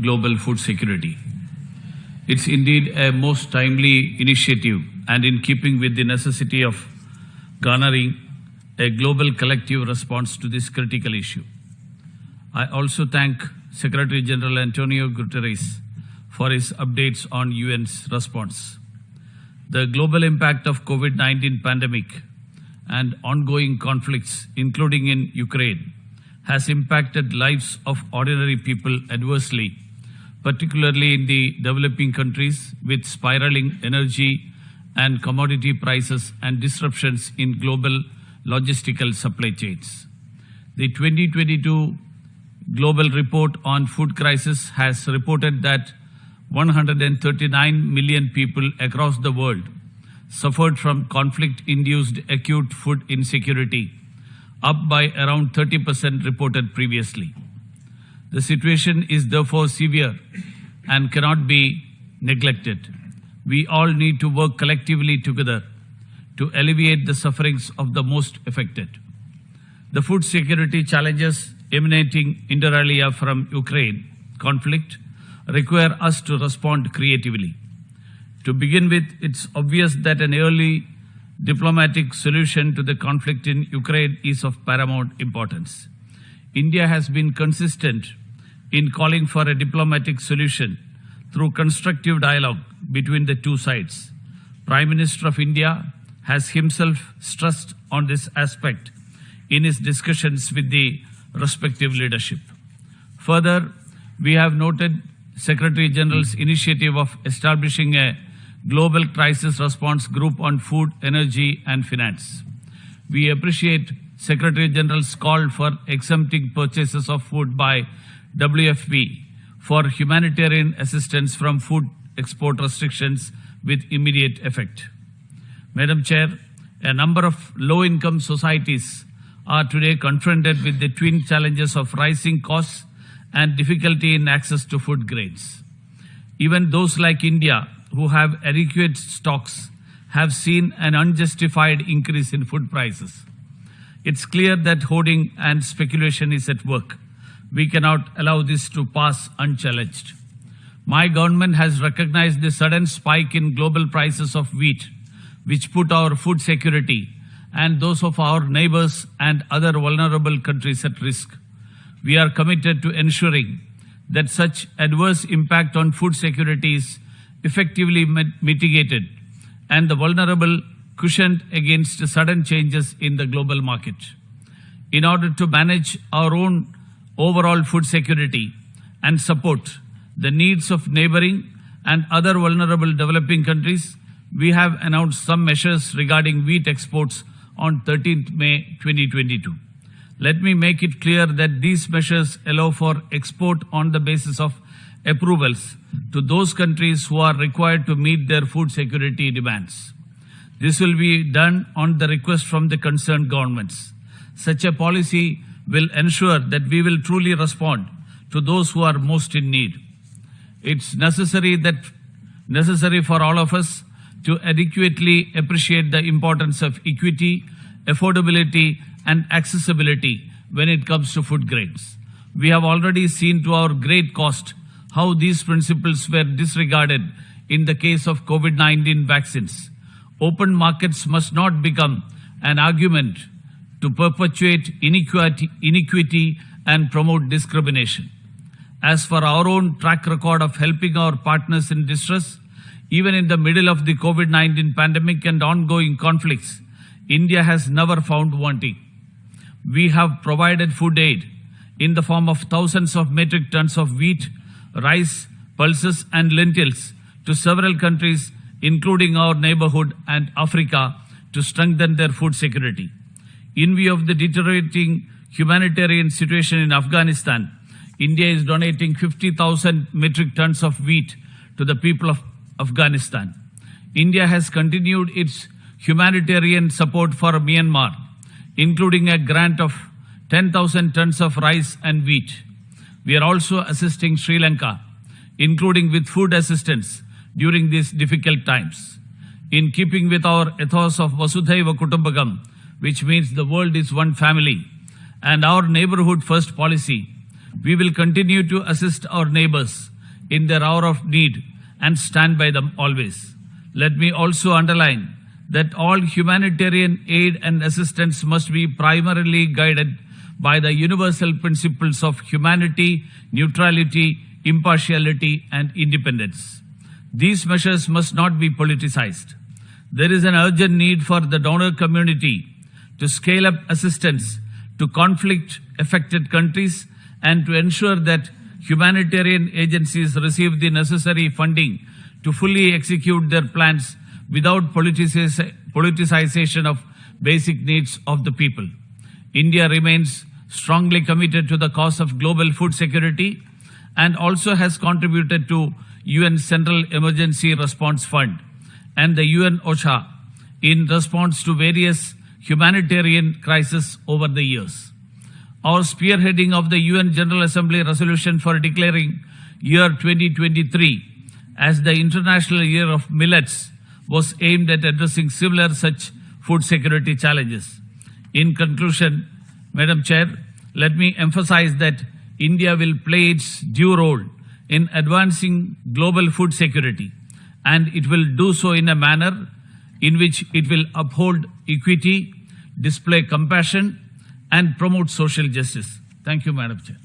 global food security. It's indeed a most timely initiative and in keeping with the necessity of garnering a global collective response to this critical issue. I also thank Secretary General Antonio Guterres for his updates on UN's response. The global impact of COVID-19 pandemic and ongoing conflicts, including in Ukraine, has impacted lives of ordinary people adversely, particularly in the developing countries with spiraling energy and commodity prices and disruptions in global logistical supply chains. The 2022 Global Report on Food Crisis has reported that 139 million people across the world suffered from conflict-induced acute food insecurity, up by around 30% reported previously. The situation is therefore severe and cannot be neglected. We all need to work collectively together to alleviate the sufferings of the most affected. The food security challenges emanating inter alia from Ukraine conflict require us to respond creatively. To begin with, it's obvious that an early diplomatic solution to the conflict in Ukraine is of paramount importance. India has been consistent in calling for a diplomatic solution through constructive dialogue between the two sides. Prime Minister of India has himself stressed on this aspect in his discussions with the respective leadership. Further, we have noted Secretary General's initiative of establishing a global crisis response group on food, energy and finance. We appreciate Secretary General's call for exempting purchases of food by WFP for humanitarian assistance from food export restrictions with immediate effect. Madam Chair, a number of low-income societies are today confronted with the twin challenges of rising costs and difficulty in access to food grains. Even those like India, who have adequate stocks, have seen an unjustified increase in food prices. It's clear that hoarding and speculation is at work. We cannot allow this to pass unchallenged. My government has recognized the sudden spike in global prices of wheat, which put our food security and those of our neighbors and other vulnerable countries at risk. We are committed to ensuring that such adverse impact on food security is effectively mitigated and the vulnerable cushioned against sudden changes in the global market. In order to manage our own overall food security and support the needs of neighboring and other vulnerable developing countries, we have announced some measures regarding wheat exports on 13th May 2022. Let me make it clear that these measures allow for export on the basis of approvals to those countries who are required to meet their food security demands. This will be done on the request from the concerned governments. Such a policy will ensure that we will truly respond to those who are most in need. It's necessary for all of us to adequately appreciate the importance of equity, affordability, and accessibility when it comes to food grains. We have already seen to our great cost how these principles were disregarded in the case of COVID-19 vaccines. Open markets must not become an argument to perpetuate inequity and promote discrimination. As for our own track record of helping our partners in distress, even in the middle of the COVID-19 pandemic and ongoing conflicts, India has never found wanting. We have provided food aid in the form of thousands of metric tons of wheat, rice, pulses and lentils to several countries, including our neighborhood and Africa, to strengthen their food security. In view of the deteriorating humanitarian situation in Afghanistan, India is donating 50,000 metric tons of wheat to the people of Afghanistan. India has continued its humanitarian support for Myanmar, including a grant of 10,000 tons of rice and wheat. We are also assisting Sri Lanka, including with food assistance during these difficult times. In keeping with our ethos of Vasudhaiva Kutumbakam, which means the world is one family, and our neighborhood first policy, We will continue to assist our neighbors in their hour of need and stand by them always. Let me also underline that all humanitarian aid and assistance must be primarily guided by the universal principles of humanity, neutrality, impartiality, and independence. These measures must not be politicized. There is an urgent need for the donor community to scale up assistance to conflict-affected countries and to ensure that humanitarian agencies receive the necessary funding to fully execute their plans without politicization of basic needs of the people. India remains strongly committed to the cause of global food security and also has contributed to UN Central Emergency Response Fund and the UN OCHA in response to various humanitarian crises over the years. Our spearheading of the UN General Assembly resolution for declaring year 2023 as the International Year of Millets was aimed at addressing similar such food security challenges. In conclusion, Madam Chair, let me emphasize that India will play its due role in advancing global food security, and it will do so in a manner in which it will uphold equity, display compassion, and promote social justice. Thank you, Madam Chair.